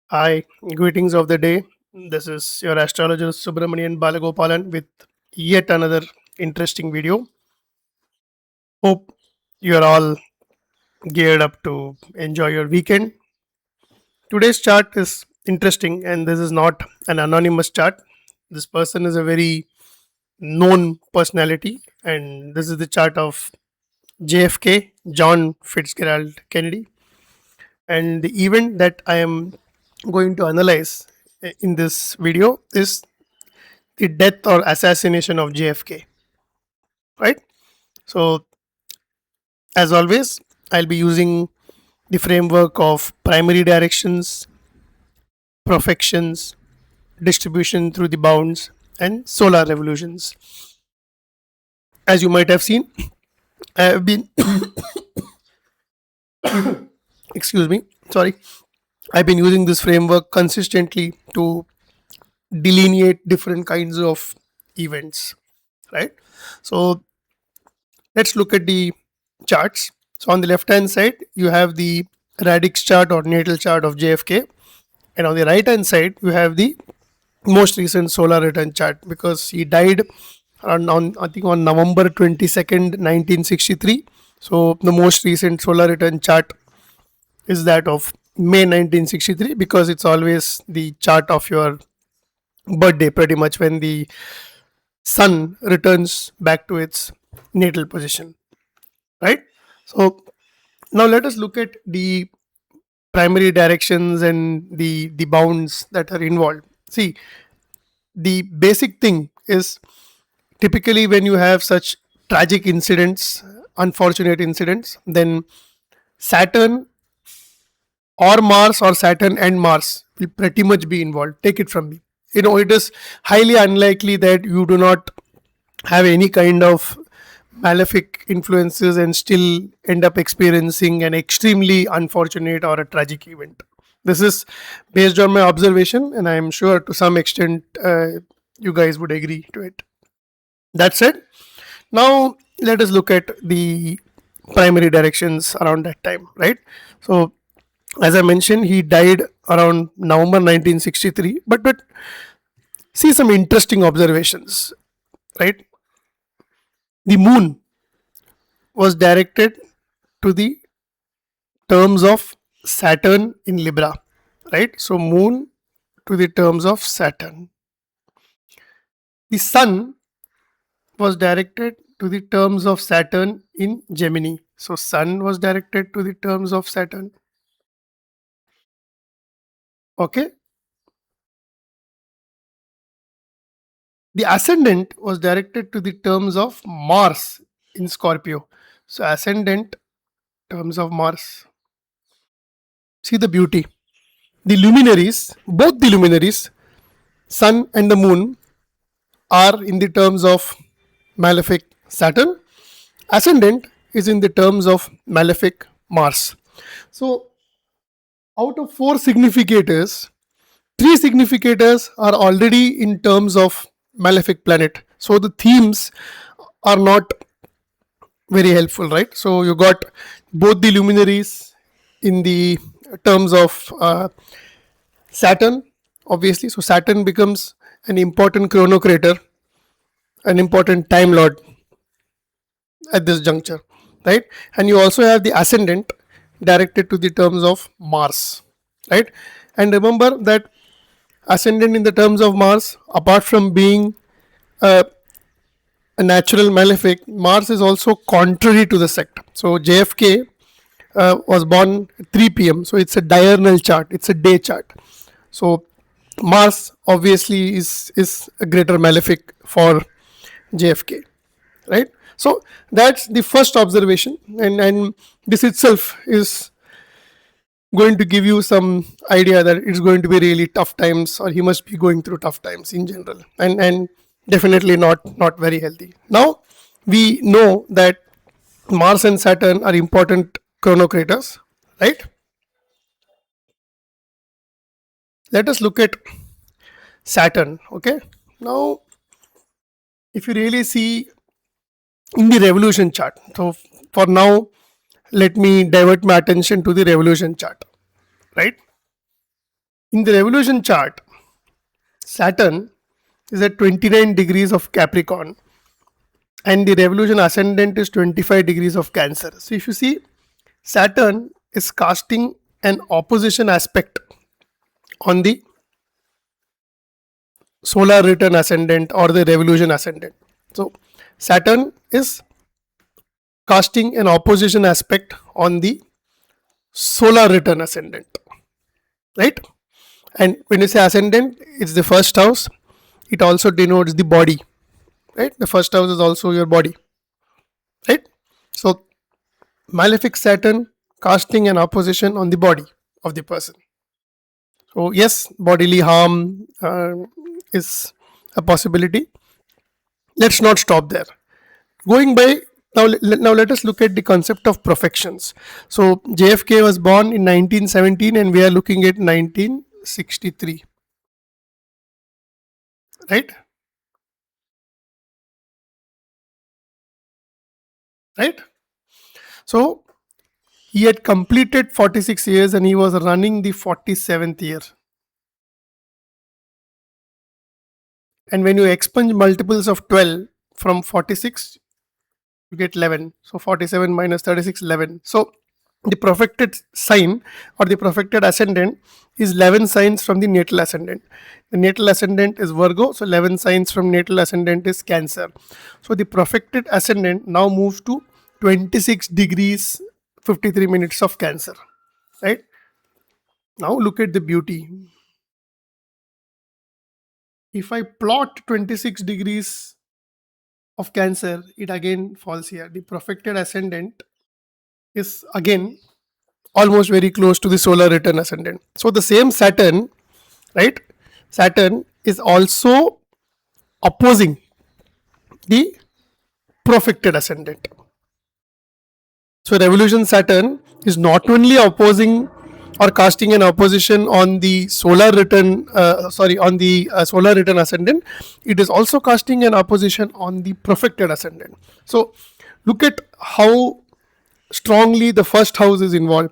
Hi, greetings of the day. This is your astrologer Subramanian Balagopalan with yet another interesting video. Hope you're all geared up to enjoy your weekend. Today's chart is interesting, and this is not an anonymous chart. This person is a very known personality, and this is the chart of JFK, John Fitzgerald Kennedy. And the event that I am going to analyze in this video is the death or assassination of JFK, right? So, as always, I'll be using the framework of primary directions, profections, distribution through the bounds, and solar revolutions. As you might have seen, I have been, excuse me, sorry, I've been using this framework consistently to delineate different kinds of events, right? So, let's look at the charts. So on the left hand side, you have the radix chart or natal chart of JFK, and on the right hand side, you have the most recent solar return chart because he died on I think on November 22nd, 1963. So the most recent solar return chart is that of May 1963 because it's always the chart of your birthday, pretty much when the sun returns back to its natal position, right? So now let us look at the primary directions and the bounds that are involved. See, the basic thing is typically when you have such tragic incidents, unfortunate incidents, then Saturn or Mars or Saturn and Mars will pretty much be involved. Take it from me. It is highly unlikely that you do not have any kind of malefic influences and still end up experiencing an extremely unfortunate or a tragic event. This is based on my observation, and I am sure to some extent you guys would agree to it. That said, now let us look at the primary directions around that time, right? So, as I mentioned, he died around November 1963, but see some interesting observations, right? The moon was directed to the terms of Saturn in Libra, right? So, moon to the terms of Saturn. The sun was directed to the terms of Saturn in Gemini. So, sun was directed to the terms of Saturn. Okay. The ascendant was directed to the terms of Mars in Scorpio. So, ascendant terms of Mars. See the beauty. The luminaries, both the luminaries, sun and the moon, are in the terms of malefic Saturn. Ascendant is in the terms of malefic Mars. So, out of four significators, three significators are already in terms of malefic planet. So, the themes are not very helpful, right? So, you got both the luminaries in the terms of Saturn, obviously. So, Saturn becomes an important chronocrator, an important time lord at this juncture, right? And you also have the ascendant directed to the terms of Mars, right? And remember that ascendant in the terms of Mars, apart from being a natural malefic, Mars is also contrary to the sect. So JFK was born 3 p.m. So it's a diurnal chart, it's a day chart. So Mars obviously is a greater malefic for JFK, right? So that's the first observation, and this itself is going to give you some idea that it's going to be really tough times, or he must be going through tough times in general, and definitely not very healthy. Now we know that Mars and Saturn are important chronocraters, right? Let us look at Saturn. Okay, now if you really see in the revolution chart, so for now let me divert my attention to the revolution chart, right? In the revolution chart, Saturn is at 29 degrees of Capricorn and the revolution ascendant is 25 degrees of Cancer. So if you see, Saturn is casting an opposition aspect on the solar return ascendant or the revolution ascendant. So Saturn is casting an opposition aspect on the solar return ascendant, right? And when you say ascendant, it's the first house. It also denotes the body, right? The first house is also your body, right? So malefic Saturn casting an opposition on the body of the person. So yes, bodily harm is a possibility. Let's not stop there. Going by now let us look at the concept of perfections. So JFK was born in 1917 and we are looking at 1963, right? Right. So he had completed 46 years and he was running the 47th year. And when you expunge multiples of 12 from 46, you get 11. So 47 minus 36, 11. So the perfected sign or the perfected ascendant is 11 signs from the natal ascendant. The natal ascendant is Virgo, so 11 signs from natal ascendant is Cancer. So the perfected ascendant now moves to 26 degrees 53 minutes of Cancer, right? Now look at the beauty. If I plot 26 degrees of Cancer, it again falls here. The perfected ascendant is again almost very close to the solar return ascendant. So the same Saturn, right? Saturn is also opposing the perfected ascendant. So revolution Saturn is not only opposing or casting an opposition on the solar return, on the solar return ascendant, it is also casting an opposition on the perfected ascendant. So look at how strongly the first house is involved.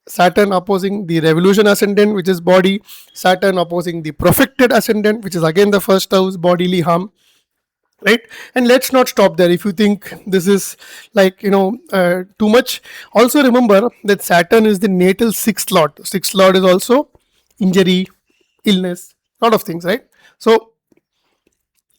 Saturn opposing the revolution ascendant, which is body. Saturn opposing the perfected ascendant, which is again the first house, bodily harm, right? And let's not stop there. If you think this is like too much, also remember that Saturn is the natal sixth lord. Sixth lord is also injury, illness, lot of things, right? So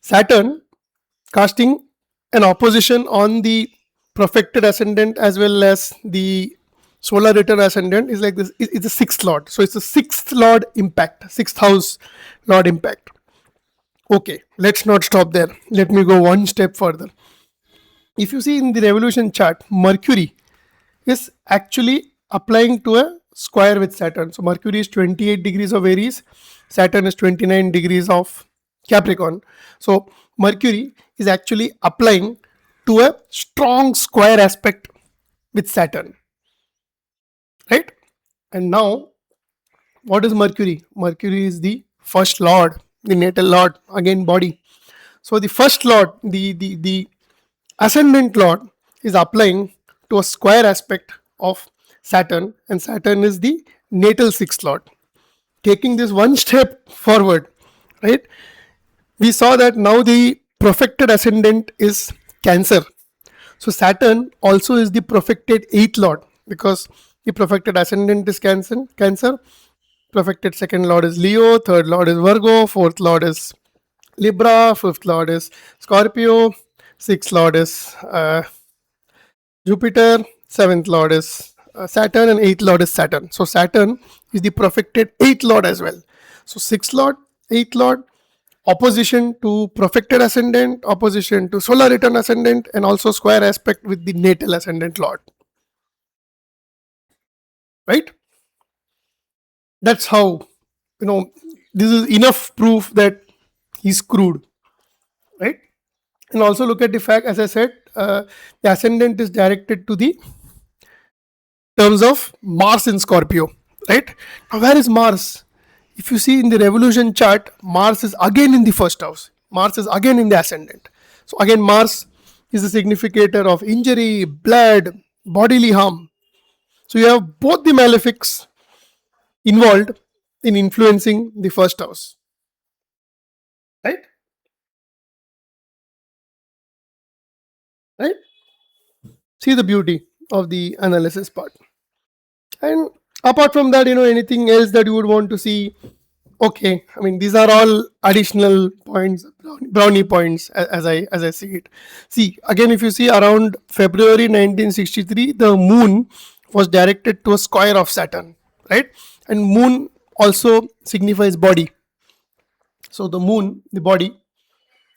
Saturn casting an opposition on the perfected ascendant as well as the solar return ascendant is like this. It's the sixth lord, so it's the sixth lord impact, sixth house lord impact. Okay, let's not stop there. Let me go one step further. If you see in the revolution chart, Mercury is actually applying to a square with Saturn. So Mercury is 28 degrees of Aries, Saturn is 29 degrees of Capricorn. So Mercury is actually applying to a strong square aspect with Saturn, right? And now, what is Mercury? Mercury is the first lord, the natal lord, again body. So the first lord, the ascendant lord is applying to a square aspect of Saturn, and Saturn is the natal sixth lord. Taking this one step forward, right? We saw that now the perfected ascendant is Cancer. So Saturn also is the perfected eighth lord because the perfected ascendant is Cancer. Perfected second lord is Leo, third lord is Virgo, fourth lord is Libra, fifth lord is Scorpio, sixth lord is Jupiter, seventh lord is Saturn, and eighth lord is Saturn. So Saturn is the perfected eighth lord as well. So sixth lord, eighth lord, opposition to perfected ascendant, opposition to solar return ascendant, and also square aspect with the natal ascendant lord. Right? That's how, this is enough proof that he's screwed. Right? And also look at the fact, as I said, the ascendant is directed to the terms of Mars in Scorpio, right? Now, where is Mars? If you see in the revolution chart, Mars is again in the first house. Mars is again in the ascendant. So again, Mars is the significator of injury, blood, bodily harm. So you have both the malefics involved in influencing the first house, right? Right? See the beauty of the analysis part. And apart from that, anything else that you would want to see? Okay, I mean, these are all additional points, brownie points, as I see it. See, again, if you see around February 1963, the moon was directed to a square of Saturn, right? And moon also signifies body. So the moon, the body,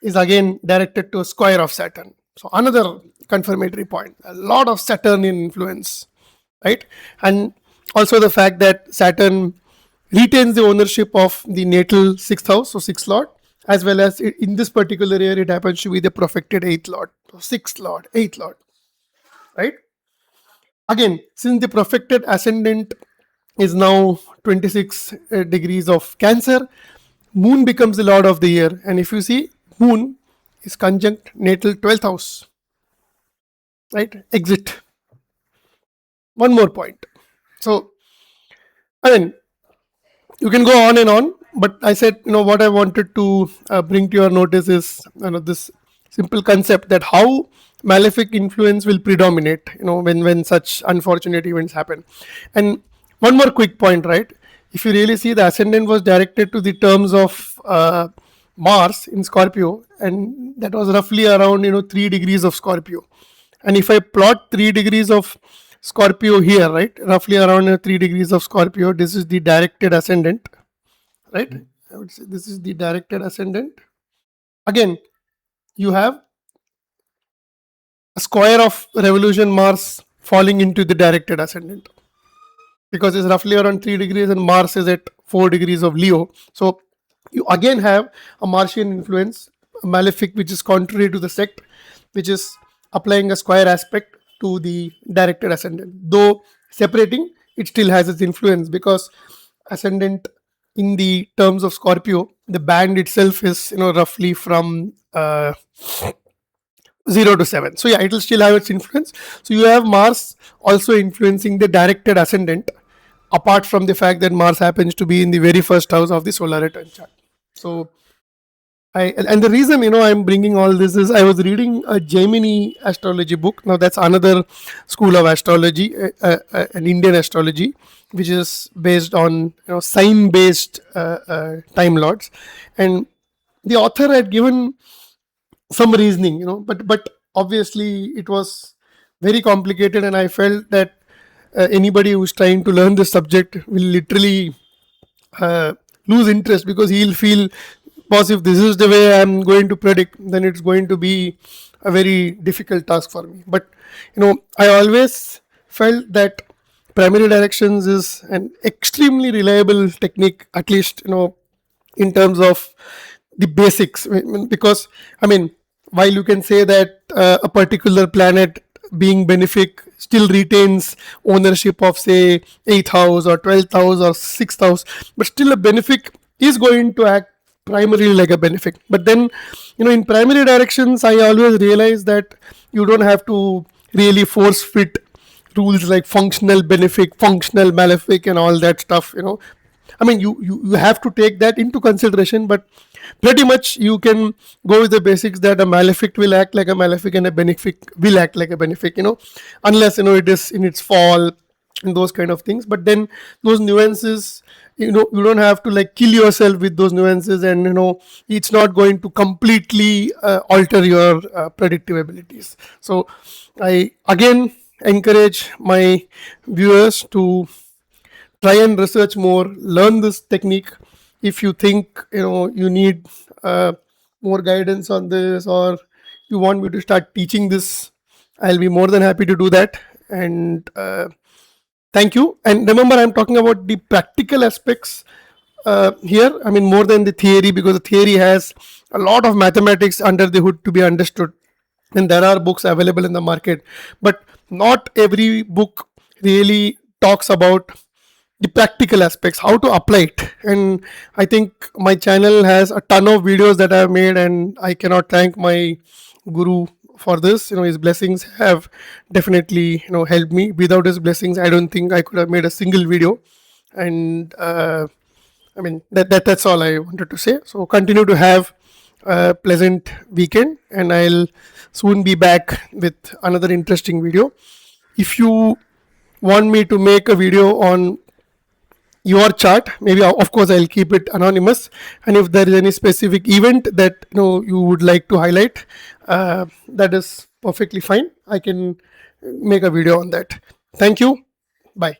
is again directed to a square of Saturn. So another confirmatory point. A lot of Saturnian influence, right? And also the fact that Saturn retains the ownership of the natal sixth house, so sixth lord, as well as in this particular year it happens to be the profected eighth lord, so sixth lord, eighth lord, right? Again, since the profected ascendant is now 26 degrees of Cancer, moon becomes the lord of the year. And if you see, moon is conjunct natal 12th house, right? Exit. One more point. So, I mean, you can go on and on, but I said, what I wanted to bring to your notice is, this simple concept that how malefic influence will predominate, when such unfortunate events happen. And one more quick point, right? If you really see, the ascendant was directed to the terms of Mars in Scorpio, and that was roughly around 3 degrees of Scorpio. And if I plot 3 degrees of Scorpio here, right, roughly around 3 degrees of Scorpio, this is the directed ascendant, right? I would say this is the directed ascendant. Again, you have a square of revolution Mars falling into the directed ascendant, because it's roughly around 3 degrees and Mars is at 4 degrees of Leo. So you again have a Martian influence, a malefic, which is contrary to the sect, which is applying a square aspect to the directed ascendant. Though separating, it still has its influence, because ascendant in the terms of Scorpio, the band itself is roughly from 0 to 7. So yeah, it will still have its influence. So you have Mars also influencing the directed ascendant, apart from the fact that Mars happens to be in the very first house of the solar return chart. So and the reason I'm bringing all this is, I was reading a Gemini astrology book. Now that's another school of astrology, an Indian astrology, which is based on sign based time lords. And the author had given some reasoning, but obviously it was very complicated, and I felt that anybody who's trying to learn this subject will literally lose interest, because he'll feel, boss, if this is the way I'm going to predict, then it's going to be a very difficult task for me. But I always felt that primary directions is an extremely reliable technique, at least in terms of the basics. Because while you can say that a particular planet being benefic still retains ownership of, say, 8th house or 12th house or 6th house, but still a benefic is going to act primarily like a benefic. But then in primary directions, I always realize that you don't have to really force fit rules like functional benefic, functional malefic, and all that stuff. You have to take that into consideration, but pretty much you can go with the basics that a malefic will act like a malefic and a benefic will act like a benefic, unless it is in its fall and those kind of things. But then those nuances, you don't have to like kill yourself with those nuances, and it's not going to completely alter your predictive abilities. So I again encourage my viewers to try and research more, learn this technique. If you think you need more guidance on this, or you want me to start teaching this, I'll be more than happy to do that. And thank you. And remember, I'm talking about the practical aspects here. More than the theory, because the theory has a lot of mathematics under the hood to be understood, and there are books available in the market, but not every book really talks about the practical aspects, how to apply it. And I think my channel has a ton of videos that I've made, and I cannot thank my guru for this. His blessings have definitely helped me. Without his blessings, I don't think I could have made a single video. And I mean, that's all I wanted to say. So continue to have a pleasant weekend, and I'll soon be back with another interesting video. If you want me to make a video on your chart, maybe of course I'll keep it anonymous, and if there is any specific event that you would like to highlight, that is perfectly fine. I can make a video on that. Thank you. Bye.